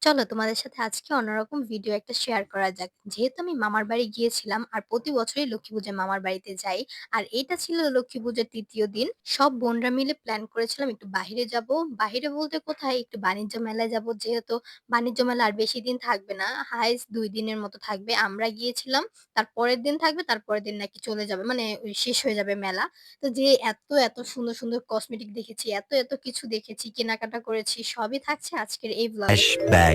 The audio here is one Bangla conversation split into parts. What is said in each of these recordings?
চলো তোমাদের সাথে আজকে অন্যরকম ভিডিও একটা শেয়ার করা যাক। যেহেতু আমি মামার বাড়ি গিয়েছিলাম আর প্রতি বছরই লক্ষ্মী পূজায় মামার বাড়িতে যাই। আর এটা ছিল লক্ষ্মী পূজার তৃতীয় দিন। সব বোনরা মিলে প্ল্যান করেছিলাম একটু বাহিরে যাব। বাহিরে বলতে কোথায়, একটু বাণিজ্য মেলায় যাব। যেহেতু বাণিজ্য মেলা আর বেশি দিন থাকবে না, হাইস্ট 2 দিনের মতো থাকবে। আমরা গিয়েছিলাম, তার পরের দিন থাকবে, তারপরের দিন নাকি চলে যাবে, মানে ওই শেষ হয়ে যাবে মেলা। তো যে এত এত সুন্দর সুন্দর কসমেটিক দেখেছি, এত এত কিছু দেখেছি, কেনাকাটা করেছি, সবই থাকছে আজকের এই ব্লগে। Flashback.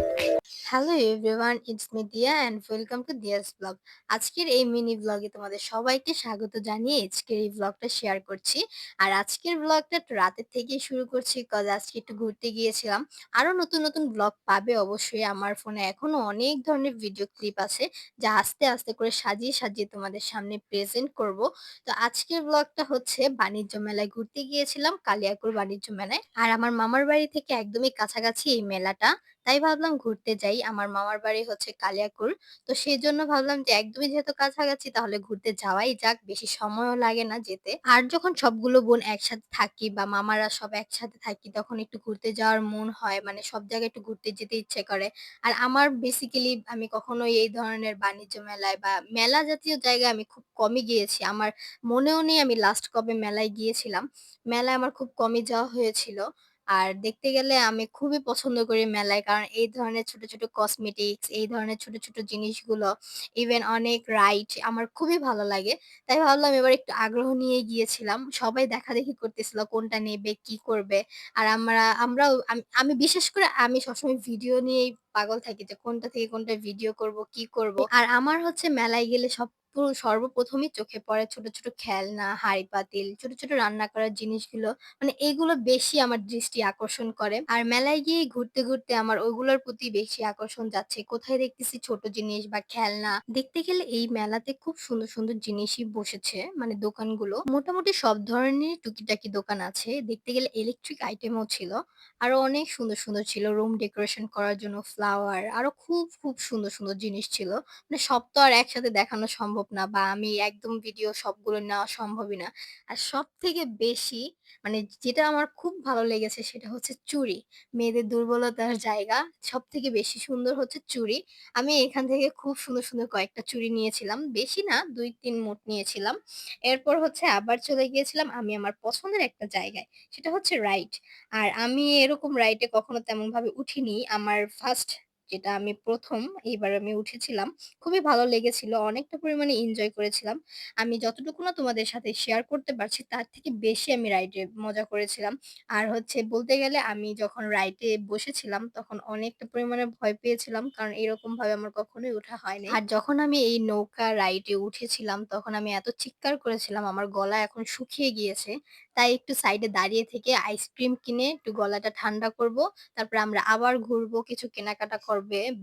Hello everyone, it's me Diya and welcome to Diya's blog. আজকের এই মিনি ব্লগে তোমাদের সবাইকে স্বাগত জানিয়ে আজকের এই ব্লগটা শেয়ার করছি। আর আজকের ব্লগটা একটু রাতের থেকেই শুরু করছি, কজ আজকে একটু ঘুরতে গিয়েছিলাম। আরো নতুন নতুন ব্লগ পাবে অবশ্যই, আমার ফোনে এখনো অনেক ধরনের ভিডিও ক্লিপ আছে যা আস্তে আস্তে করে সাজিয়ে সাজিয়ে তোমাদের সামনে প্রেজেন্ট করব। তো আজকের ব্লগটা হচ্ছে বাণিজ্য মেলায় ঘুরতে গিয়েছিলাম, কালিয়াকৈর বাণিজ্য মেলায়। আর আমার মামার বাড়ি থেকে একদমই কাছাকাছি এই মেলাটা, তাই ভাবলাম ঘুরতে যাই। আমার মামার বাড়ি হচ্ছে কালিয়াকৈর। তো সেজন্য ভাবলাম যে একদমই যেহেতু কাছাকাছি তাহলে ঘুরতে যাওয়াই যাক। বেশি সময়ও লাগে না যেতে। আর যখন সবগুলো বোন একসাথে থাকি বা মামারা সব একসাথে থাকি তখন একটু ঘুরতে যাওয়ার মন হয়। মানে সব জায়গায় একটু ঘুরতে যেতে ইচ্ছে করে। আর আমার বেসিক্যালি আমি কখনোই এই ধরনের বাণিজ্য মেলায় বা মেলা জাতীয় জায়গায় আমি খুব কমই গিয়েছি। আমার মনেও নেই আমি লাস্ট কবে মেলায় গিয়েছিলাম। মেলায় আমার খুব কমই যাওয়া হয়েছিল। আর দেখতে গেলে আমি খুবই পছন্দ করি মেলায়। কারণ এই ধরনের ছোট, ছোট কসমেটিক্স, এই ধরনের ছোট, ছোট জিনিসগুলো, ইভেন অনেক রাইড আমার খুবই ভালো লাগে। তাই ভাবলাম এবার একটু আগ্রহ নিয়ে গিয়েছিলাম। সবাই দেখাদেখি করতেছিল কোনটা নেবে, কি করবে। আর আমরাও আমি বিশেষ করে আমি সবসময় ভিডিও নিয়েই পাগল থাকি যে কোনটা থেকে কোনটা ভিডিও করব, কি করব। আর আমার হচ্ছে মেলায় গেলে সর্বপ্রথমই চোখে পড়ে ছোট, ছোট খেলনা, হাঁড়ি-পাতিল, ছোট, ছোট রান্না করার জিনিসগুলো। মানে এগুলো বেশি আমার দৃষ্টি আকর্ষণ করে। আর মেলায় গিয়ে ঘুরতে, ঘুরতে আমার ওগুলোর প্রতি বেশি আকর্ষণ যাচ্ছে। কোথায় দেখতেছি ছোট জিনিস বা খেলনা। দেখতে গেলে এই মেলাতে খুব সুন্দর, সুন্দর জিনিসই বসেছে। মানে দোকানগুলো মোটামুটি সব ধরনেরই টুকিটাকি দোকান আছে। দেখতে গেলে ইলেকট্রিক আইটেমও ছিল। আরো অনেক সুন্দর, সুন্দর ছিল। রুম ডেকোরেশন করার জন্য ফ্লাওয়ার, আরো খুব, খুব সুন্দর, সুন্দর জিনিস ছিল। মানে সব তো আর একসাথে দেখানো সম্ভব না বা আমি একদম ভিডিও সবগুলো নেওয়া সম্ভবই না। আর সবথেকে বেশি মানে যেটা আমার খুব ভালো লেগেছে সেটা হচ্ছে চুড়ি। মেয়েদের দুর্বলতার জায়গা। সবথেকে বেশি সুন্দর হচ্ছে চুড়ি। আমি এখান থেকে খুব সুন্দর, সুন্দর কয়েকটা চুড়ি নিয়েছিলাম। বেশি না, ২-৩ মোট নিয়েছিলাম। এরপর হচ্ছে আবার চলে গিয়েছিলাম আমি আমার পছন্দের একটা জায়গায়। সেটা হচ্ছে রাইড। আর আমি এরকম রাইডে কখনো তেমনভাবে উঠিনি। আমার ফার্স্ট যেটা আমি ১ম এইবার আমি উঠেছিলাম। খুবই ভালো লেগেছিল। অনেকটা পরিমাণে এনজয় করেছিলাম। আমি যতটুকু না তোমাদের সাথে শেয়ার করতে পারছি তার থেকে বেশি আমি রাইডে মজা করেছিলাম। আর হচ্ছে বলতে গেলে আমি যখন রাইডে বসেছিলাম তখন অনেকটা পরিমাণে ভয় পেয়েছিলাম। কারণ এরকমভাবে আমার কখনোই ওঠা হয় নাই। আর যখন আমি এই নৌকা রাইডে উঠেছিলাম তখন আমি এত চিৎকার করেছিলাম আমার গলা এখন শুকিয়ে গিয়েছে। তাই একটু সাইডে দাঁড়িয়ে থেকে আইসক্রিম কিনে একটু গলাটা ঠান্ডা করব। তারপরে আমরা আবার ঘুরবো, কিছু কেনাকাটা করবে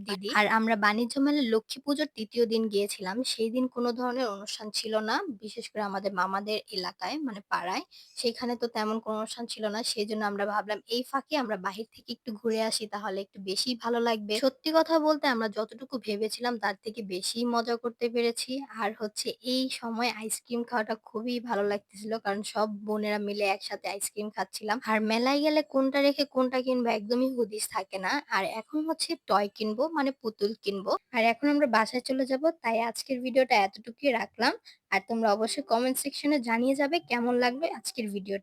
দিদি। আর আমরা বাণিজ্য মেলায় লক্ষ্মী পুজোর ৩য় দিন গিয়েছিলাম। সেই দিন কোন ধরনের অনুষ্ঠান ছিল না। বিশেষ করে আমাদের মামাদের এলাকায় মানে পাড়ায়। সেখানে তো তেমন কোনো অনুষ্ঠান ছিল না। সেজন্য আমরা ভাবলাম এই ফাঁকে আমরা বাহির থেকে একটু ঘুরে আসি তাহলে একটু বেশিই ভালো লাগবে। সত্যি কথা বলতে আমরা যতটুকু ভেবেছিলাম তার থেকে বেশিই মজা করতে পেরেছি। আর হচ্ছে এই সময় আইসক্রিম খাওয়াটা খুবই ভালো লাগতেছিল। কারণ সব বোনেরা মিলে একসাথে আইসক্রিম খাচ্ছিলাম। আর মেলায় গেলে কোনটা রেখে কোনটা কিনবো একদমই হুদিস থাকে না। আর এখন হচ্ছে টয় কিনবো মানে পুতুল কিনবো। আর এখন আমরা বাসায় চলে যাব। তাই আজকের ভিডিওটা এতটুকুই রাখলাম। আর তোমরা অবশ্যই কমেন্ট সেকশনে জানিয়ে যাবে কেমন লাগবে আজকের ভিডিওটা।